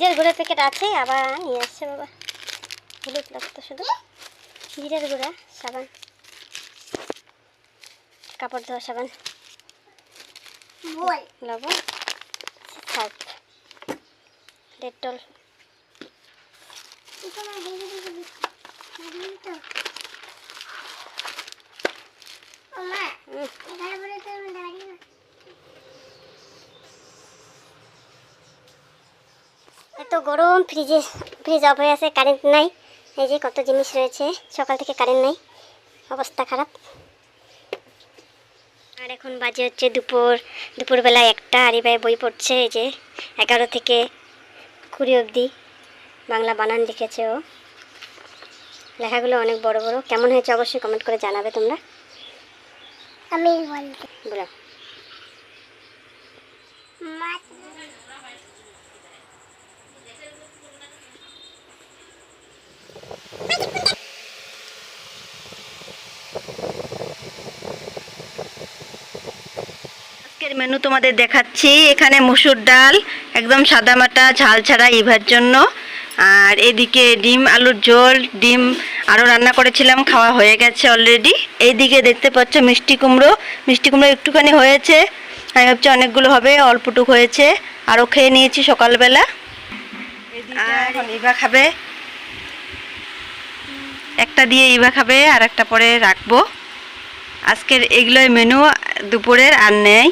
জিরের গুঁড়োর প্যাকেট আছে, আবার নিয়ে আসছে বাবা। হলুদ লাগতো শুধু, জিরের গুঁড়া, সাবান, কাপড় ধোয়া সাবান, লবণ, সার্ফ, ডেটল। এত গরম, ফ্রিজ অফ হয়ে আছে, কারেন্ট নাই। এই যে কত জিনিস রয়েছে, সকাল থেকে কারেন্ট নাই, অবস্থা খারাপ। আর এখন বাজে হচ্ছে দুপুরবেলা 1টা। আরিবাই বই পড়ছে, এই যে 11 থেকে 20 অবধি বাংলা বানান লিখেছে ও। লেখাগুলো অনেক বড় বড়। কেমন হয়েছে অবশ্যই কমেন্ট করে জানাবে তোমরা। আমি বলো। আজকের মেনু তোমাদের দেখাচ্ছি। এখানে মসুর ডাল একদম সাদামাটা, ঝাল ছাড়া ইভার জন্য। আর এদিকে ডিম আলুর ঝোল, ডিম আরও রান্না করেছিলাম, খাওয়া হয়ে গেছে অলরেডি। এইদিকে দেখতে পাচ্ছ মিষ্টি কুমড়ো একটুখানি হয়েছে, আমি ভাবছি অনেকগুলো হবে, অল্পটুক হয়েছে, আরও খেয়ে নিয়েছি সকালবেলা। আর ইভা খাবে, একটা দিয়ে ইভা খাবে, আর একটা পরে রাখবো। আজকের এগুলোই মেনু দুপুরের, আর নেই।